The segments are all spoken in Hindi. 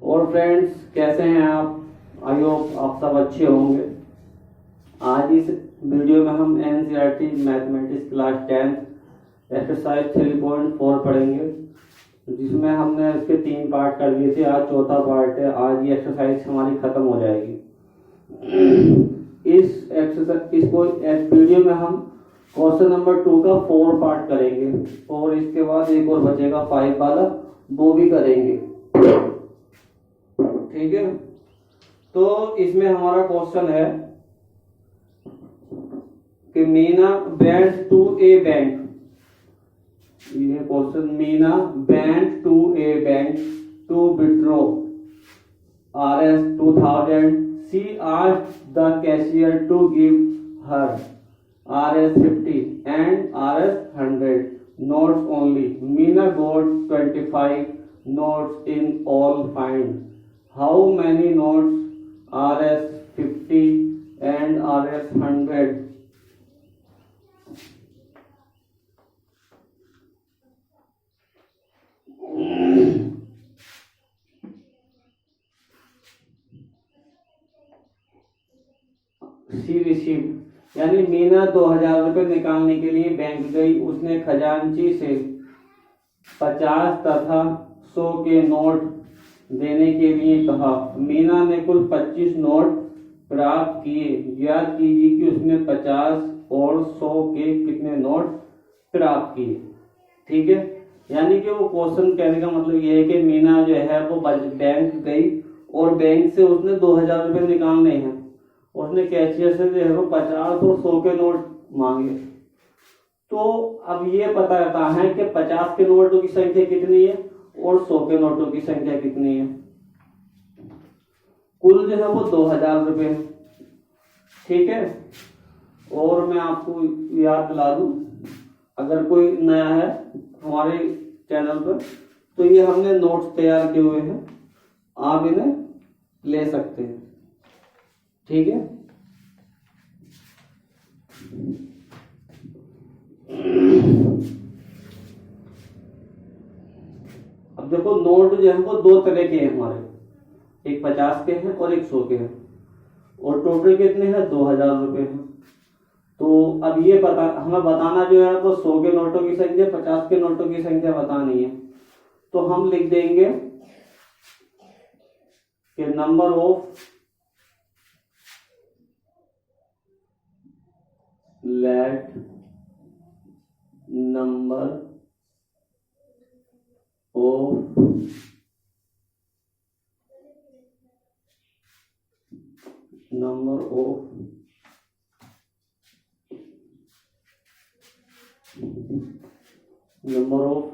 और फ्रेंड्स, कैसे हैं आप? आई होप आप सब अच्छे होंगे। आज इस वीडियो में हम एनसीईआरटी मैथमेटिक्स क्लास 10 एक्सरसाइज 3.4 पढ़ेंगे, जिसमें हमने इसके 3 पार्ट कर दिए थे। आज चौथा पार्ट है। आज ये एक्सरसाइज हमारी खत्म हो जाएगी। इस वीडियो में हम क्वेश्चन नंबर 2 का 4 पार्ट करेंगे और इसके बाद एक और बचेगा 5 वाला, वो भी करेंगे। ठीक है, तो इसमें हमारा क्वेश्चन है कि Meena went to a bank. ये question, Meena went to a bank to withdraw Rs 2000. She asked the cashier to give her Rs 50 and Rs 100 notes only. Meena got 25 notes in all. Find how many notes Rs 50 and Rs 100. C receive यानी मीना 2000 रुपए निकालने के लिए बैंक गई। उसने खजांची से 50 तथा 100 के नोट देने के लिए कहा। मीना ने कुल 25 नोट प्राप्त किए। याद कीजिए कि उसने 50 और 100 के कितने नोट प्राप्त किए। ठीक है, यानी कि वो क्वेश्चन कहने का मतलब ये है कि मीना जो है वो बैंक गई और बैंक से उसने 2000 रुपए निकालने हैं। उसने कैशियर से जो है वो 50 और 100 के नोट मांगे। तो अब ये पता रहता है कि 50 के नोटों की संख्या कितनी है और 100 के नोटों की संख्या कितनी है। कुल जो है वो 2000 रुपए है। ठीक है, और मैं आपको याद दिला दूं, अगर कोई नया है हमारे चैनल पर, तो ये हमने नोट्स तैयार किए हुए हैं, आप इन्हें ले सकते हैं। ठीक है, अब देखो नोट जो है वो 2 तरह के हैं हमारे, एक 50 के हैं और एक 100 के हैं, और टोटल कितने हैं? 2000 रुपए हैं। तो अब ये हमें बताना जो है वो 100 के नोटों की संख्या, 50 के नोटों की संख्या बतानी है। तो हम लिख देंगे कि number of let number of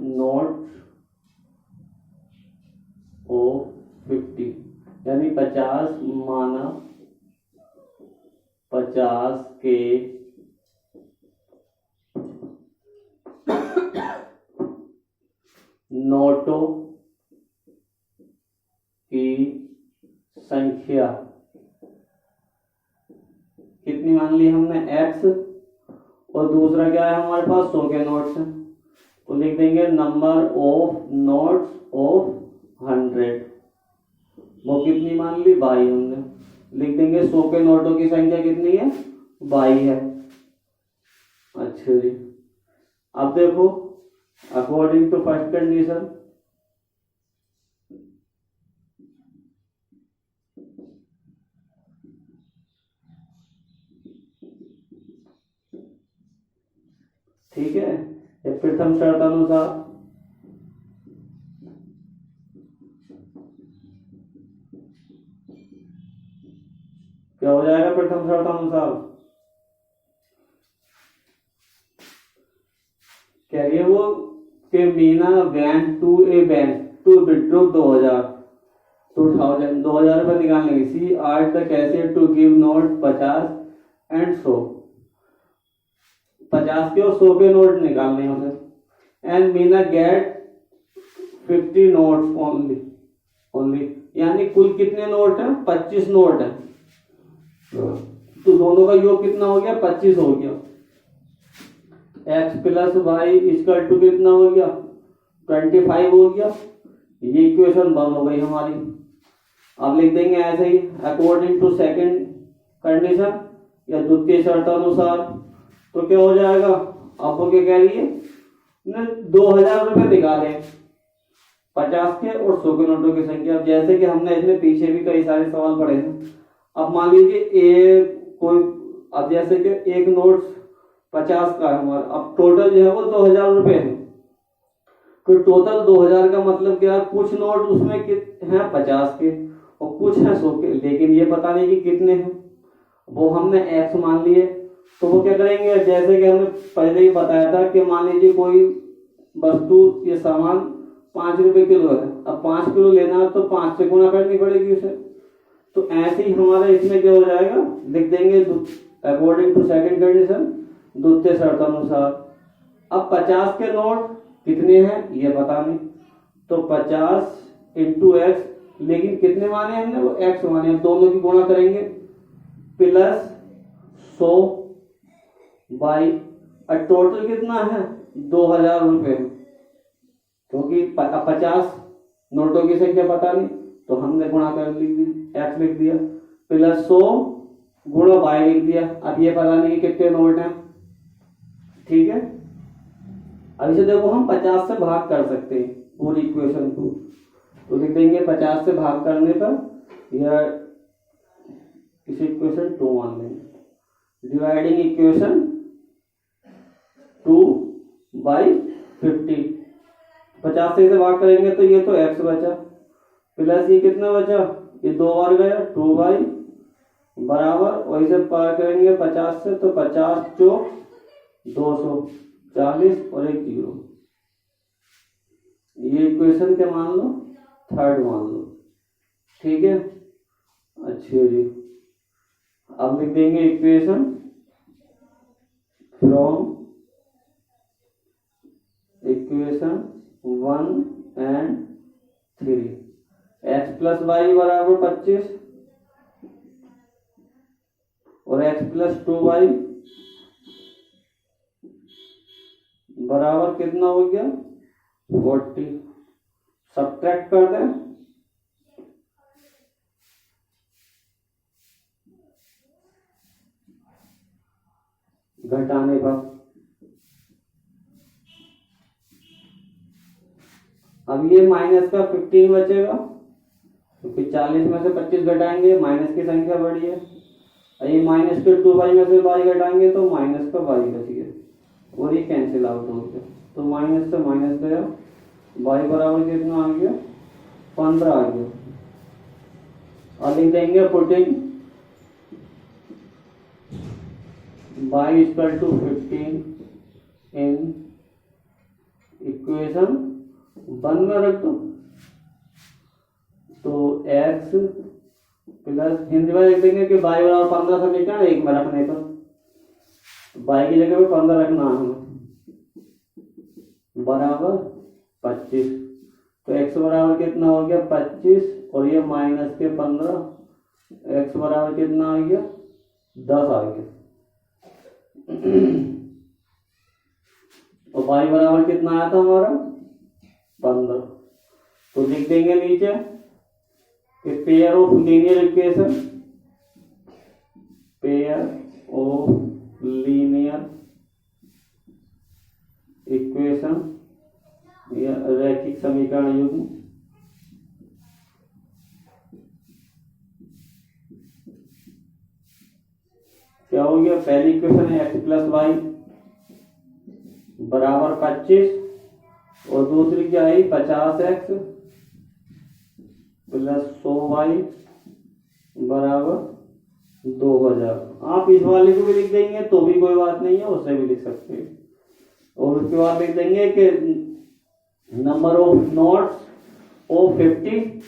note of 50, यानी 50 माना 50 के नोटों की संख्या कितनी मान ली हमने? x, और दूसरा क्या है हमारे पास? 100 के नोट्स हैं। तो लिख देंगे नंबर ऑफ नोट्स ऑफ 100, वो कितनी मान ली? 22 हमने। लिख देंगे 100 के नोटों की संख्या कितनी है? 22 है। अच्छा जी, अब देखो अकॉर्डिंग टू फर्स्ट कंडीशन, ठीक है, ये प्रथम शर्त अनुसार क्या हो जाएगा? प्रथम शर्त अनुसार क्या ये वो कि Meena went to a bank to withdraw 2000 रुपए निकालने की। She asked the cashier to give note 50 and 100, 50 के और 100 के नोट निकालने हैं उसे। And Meena get 50 notes only, यानी कुल कितने नोट हैं? 25 नोट हैं। तो दोनों का योग कितना हो गया? 25 हो गया। x plus Y equal to कितना हो गया? 25 हो गया। ये इक्वेशन 1 हो गई हमारी। अब लिख देंगे ऐसे ही, अकॉर्डिंग टू सेकंड कंडीशन या द्वितीय शर्तानुसार। तो क्या हो जाएगा, आपको क्या कह रही है, 2000 रुपये निकाले 50 के और 100 के नोटों की संख्या। अब जैसे कि हमने इसमें पीछे भी कई सारे सवाल पढ़े हैं। अब मान लीजिए अब जैसे कि एक नोट 50 का है हमारा, अब टोटल जो है वो 2000 रुपये है। तो टोटल 2000 का मतलब क्या, कुछ नोट उसमें हैं 50 के और कुछ हैं 100 के, लेकिन ये पता नहीं कि कितने हैं, वो हमने x मान लिए। तो वो क्या करेंगे, जैसे कि हमने पहले ही बताया था कि मान लीजिए कोई वस्तु, ये सामान 5 रुपए किलो है, अब 5 किलो लेना है तो 5 से गुणा करनी पड़ेगी उसे। तो ऐसे ही हमारा इसमें क्या हो जाएगा, लिख देंगे अकॉर्डिंग टू सेकंड कंडीशन, द्वितीय शर्तानुसार। अब 50 के नोट कितने हैं ये पता नहीं, तो 50 इंटू एक्स, लेकिन कितने माने हमने, वो x माने, दोनों की गुणा करेंगे प्लस 100 बाई, और टोटल कितना है 2000 रुपये, क्योंकि 50 नोटों की संख्या पता नहीं तो हमने गुणा कर लिख दी, x लिख दिया, प्लस 100 गुणा बाई लिख दिया। अब ये पता नहीं कि कितने नोट हैं, ठीक है। अब इसे देखो हम 50 से भाग कर सकते हैं पूरी इक्वेशन को, तो लिख देंगे 50 से भाग करने पर यह इसे इक्वेशन 2 मान लेंगे। डिवाइडिंग इक्वेशन 2 बाई 50, 50 से भाग करेंगे तो ये तो x बचा, प्लस ये कितना बचा, ये 2 बार गया 2 बाई बराबर, और इसे पार करेंगे 50 से तो 50 चौक 240 और 1 0। ये इक्वेशन क्या मान लो, 3rd मान लो, ठीक है। अच्छा जी, अब लिख देंगे equation from equation 1 and 3, x plus Y बराबर 25 और x प्लस 2y बराबर कितना हो गया 40। सब्ट्रैक्ट कर दें, घटाने पर, अब ये माइनस का 15 बचेगा, क्योंकि 40 में से 25 घटाएंगे माइनस की संख्या बढ़ी है, ये माइनस के 2y में से y घटाएंगे तो माइनस का y बच गया और ये कैंसिल आउट हो गया, तो माइनस से माइनस गया, y बराबर कितना आ गया 15 आ गया। और लिख देंगे putting y equal to 15 in equation 1 में रख दो, तो x प्लस, हिंदी में लिख देंगे कि y बराबर 15 समीकरण 1 में रखने पर, y की जगह पे 15 रखना है बराबर 25, तो x बराबर कितना हो गया 25 और ये माइनस के 15, x बराबर कितना आ गया 10 आ गया। तो y बराबर कितना आया था हमारा 15, तो लिख देंगे नीचे कि pair of linear equation, pair of linear equation या रैखिक समीकरण युग्म क्या हो गया, पहली इक्वेशन है x प्लस वाई बराबर 25 और दूसरी क्या आई 50x प्लस 100y बराबर 2000। आप इस वाले को भी लिख देंगे तो भी कोई बात नहीं है, उससे भी लिख सकते हैं। और उसके बाद लिख देंगे कि नंबर ऑफ नोट्स ऑफ 50,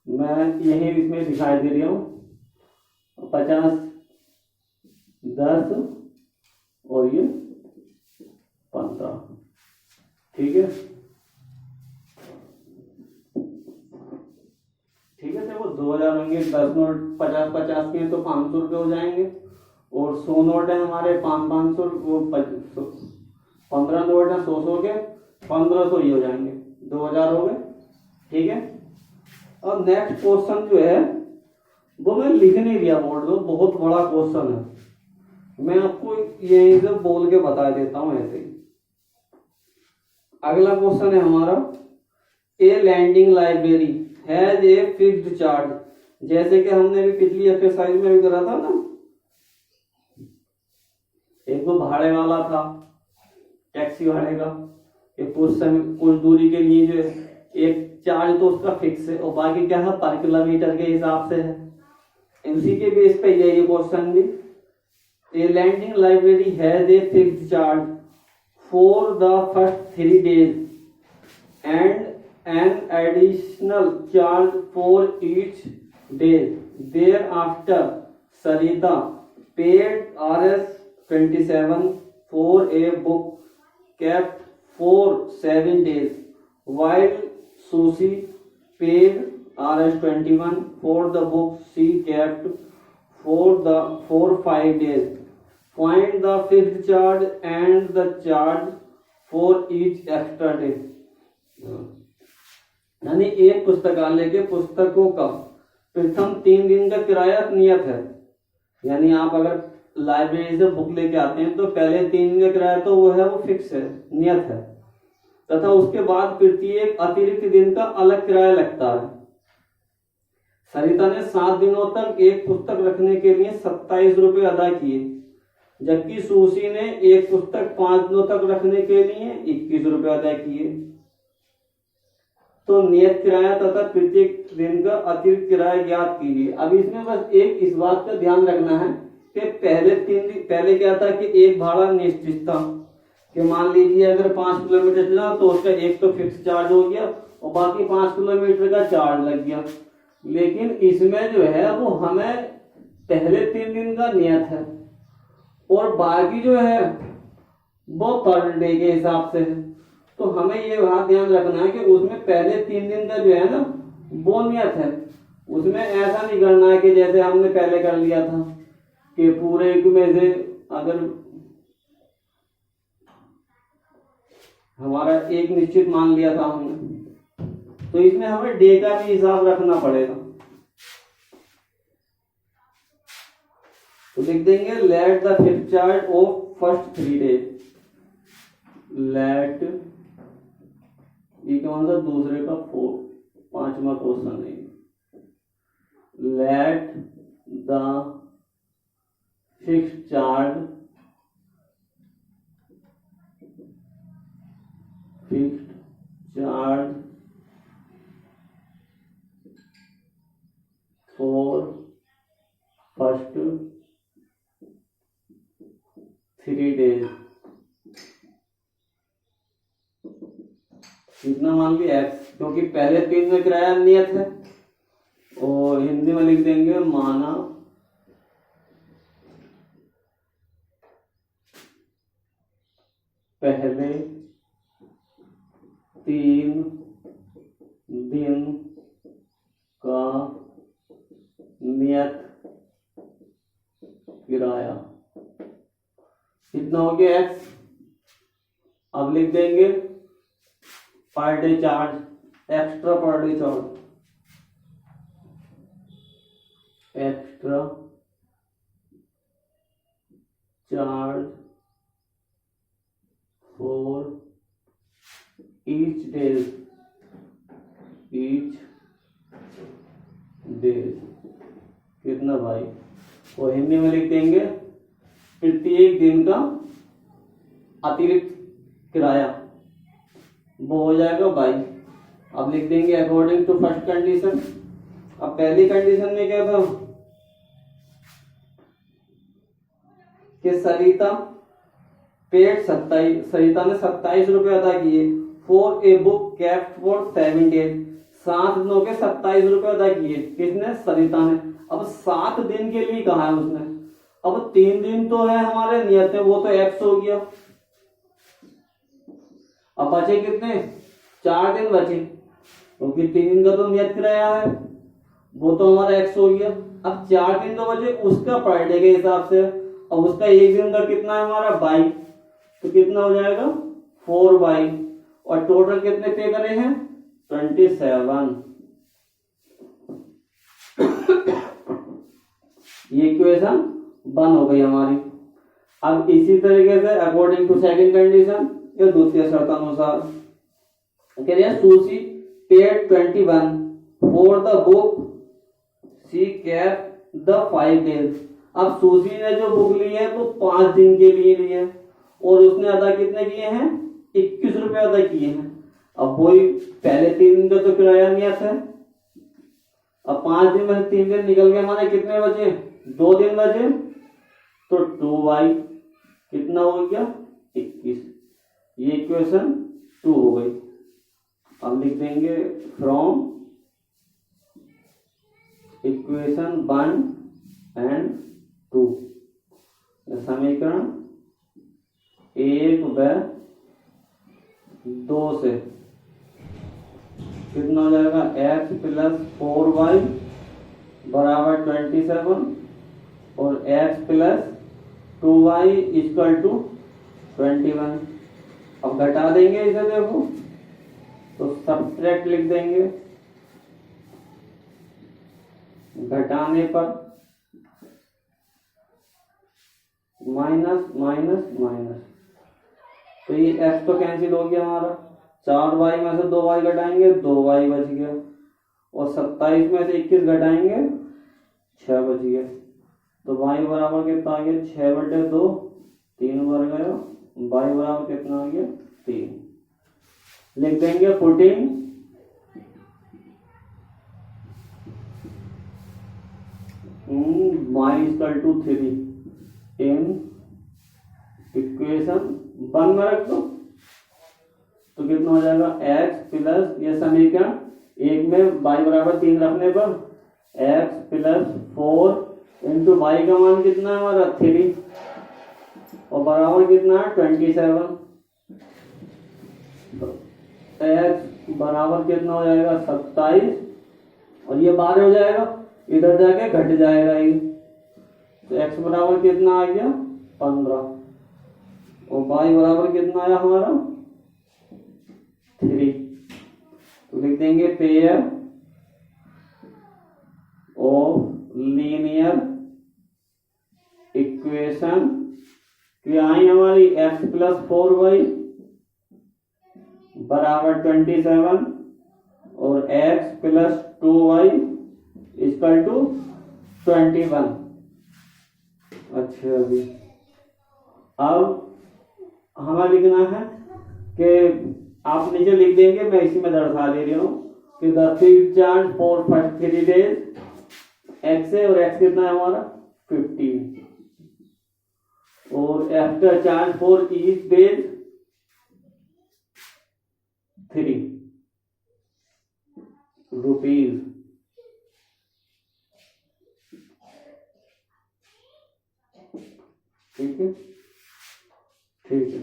मैं यही इसमें दिखाई दे रहा हूँ 50 10 और ये 15, ठीक है। ठीक है, देखो 2000 होंगे, 10 नोट 50-50 के हैं तो 500 रुपये हो जाएंगे, और 100 नोट है हमारे 500, वो 15 नोट है 100 के 1500 ही हो जाएंगे। 2000 हो गए, ठीक है। अब नेक्स्ट क्वेश्चन जो है वो मैं लिख नहीं दिया बोर्ड में, बहुत बड़ा क्वेश्चन है, मैं आपको यहीं से बोल के बता देता हूं ऐसे ही। अगला क्वेश्चन है हमारा, a lending library has a fixed charge, जैसे कि हमने भी पिछली एक्सरसाइज में भी करा था ना, एक वो भाड़े वाला था, टैक्सी भाड़े का, एक कुछ दूरी के लिए जो एक चार्ज तो उसका फिक्स है और बाकी क्या है पर किलोमीटर के हिसाब से है। उसी के बेस पे ये क्वेश्चन भी, a lending library has a fixed charge for the first 3 days and an additional charge for each day. Thereafter, Sarita paid Rs 27 for a book kept for 7 days, while Susie paid Rs 21 for the book she kept for 5 days. Find the fixed charge and the charge for each extra day. यानी एक पुस्तकालय के पुस्तकों का प्रथम 3 दिन का किराया नियत है। यानी आप अगर लाइब्रेरी से बुक लेके आते हैं तो पहले 3 दिन का किराया तो वो है, वो फिक्स है, नियत है, तथा उसके बाद प्रत्येक अतिरिक्त दिन का अलग किराया लगता है। सरिता ने 7 दिनों तक एक पुस्तक रखने के लिए 27 रुपए अदा किए, जबकि सुशी ने एक पुस्तक 5 दिनों तक रखने के लिए 21 रुपए अदा किए। तो नियत किराया तथा प्रत्येक दिन का अतिरिक्त किराया ज्ञात कीजिए। अब इसमें बस एक इस बात का ध्यान रखना है कि पहले क्या था कि एक भाड़ा निश्चित था कि मान लीजिए अगर 5 किलोमीटर चला तो उसका एक तो फिक्स चार्ज हो गया और बाकी 5 किलोमीटर का चार्ज लग गया। लेकिन इसमें जो है वो हमें पहले 3 दिन का नियत है और बाकी जो है वो पर डे के हिसाब से है। तो हमें ये बात ध्यान रखना है कि उसमें पहले 3 दिन का जो है ना वो नियत है, उसमें ऐसा नहीं करना है कि जैसे हमने पहले कर लिया था कि पूरे में से अगर हमारा एक निश्चित मान लिया था हमने, तो इसमें हमें डे का भी हिसाब रखना पड़ेगा। तो लिख देंगे let the fixed charge of first 3 days, let ये कौन सा दूसरे का 5वां क्वेश्चन है, let the fixed charge for first 3 days कितना मान लिया एक्स, क्योंकि पहले 3 में किराया नियत है और हिंदी में लिख देंगे माना पहले 3 दिन का नियत किराया कितना हो गया एक्स। अब लिख देंगे per day charge, extra per day charge, extra charge for each days कितना भाई, और हिंदी में लिख देंगे प्रत्येक दिन का अतिरिक्त किराया, वो हो जाएगा बाई। अब लिख देंगे अकॉर्डिंग टू फर्स्ट कंडीशन। अब पहली कंडीशन में क्या था कि सरिता ने 27 रुपए अदा किए for a book kept for 7 days, 7 दिनों के 27 रुपए अदा किए, किसने, सरिता ने। अब 7 दिन के लिए कहा है उसने, अब 3 दिन तो है हमारे नियत है, वो तो एक्स हो गया। अब बचे कितने, 4 दिन बचे, क्योंकि 3 दिन का तो नियत किराया है, वो तो हमारा एक्स हो गया। अब 4 दिन तो बचे उसका पर डे के हिसाब से, अब उसका एक दिन का कितना है हमारा बाई, तो कितना हो जाएगा 4 बाई, और टोटल कितने पे करे हैं 27। ये इक्वेशन 1 हो गई हमारी। अब इसी तरीके से अकॉर्डिंग टू सेकंड कंडीशन या द्वितीय शर्त अनुसार कह रहे हैं sushi paid 21 for the book she kept the 5 days। अब सुशी ने जो बुक ली है तो 5 दिन के लिए ली है और उसने अदा कितने किए हैं 21 रुपए अदा किए हैं। अब वही पहले 3 दिन का तो किराया नहीं आता है। अब 5 दिन में 3 दिन निकल गए, माने कितने बचे 2 दिन बचे, तो 2y कितना हो गया 21। ये इक्वेशन 2 हो गई। अब लिख देंगे फ्रॉम इक्वेशन 1 एंड 2 समीकरण 1 व 2 से कितना हो जाएगा x प्लस 4y बराबर 27 और x plus 2y equal to 21। अब घटा देंगे इसे, देखो तो सब्ट्रैक्ट लिख देंगे, घटाने पर माइनस माइनस माइनस, तो ये x तो कैंसिल हो गया हमारा। 4y में से 2y घटाएंगे 2y बच गया और 27 में से 21 घटाएंगे 6 बच गया। तो y बराबर कितना आ गया 6/2, 3 बार गया, y बराबर कितना आ गया 3। लिख देंगे putting y equal to 3 in equation 1 में रख दो तो कितना हो जाएगा x प्लस, ये समीकरण 1 में y बराबर 3 रखने पर x प्लस 4 इंटू y का मान कितना है हमारा 3 और बराबर कितना है 27। तो x बराबर कितना हो जाएगा 27 और ये 12 हो जाएगा, इधर जाके घट जाएगा ये, तो x बराबर कितना आ गया 15 और y बराबर कितना आया हमारा 3। तो लिख देंगे पेयर ऑफ लीनियर इक्वेशन क्या आई हमारी x प्लस 4y बराबर 27 और x plus 2y equal to 21। अच्छा जी, अब हमें लिखना है कि आप नीचे लिख देंगे, मैं इसी में दर्शा दे रही हूँ कि the field charge for first 3 days x है और x कितना है हमारा 15 और after charge for each days 3 rupees. ठीक है, ठीक है।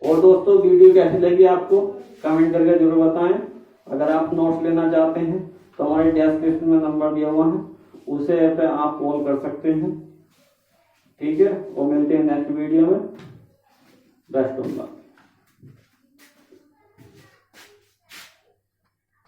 और दोस्तों वीडियो कैसी लगी आपको कमेंट करके जरूर बताएं। अगर आप नोट्स लेना चाहते हैं तो हमारे डिस्क्रिप्शन में नंबर दिया हुआ है, उसे पे आप कॉल कर सकते हैं। ठीक है, और मिलते हैं नेक्स्ट वीडियो में। Best of luck.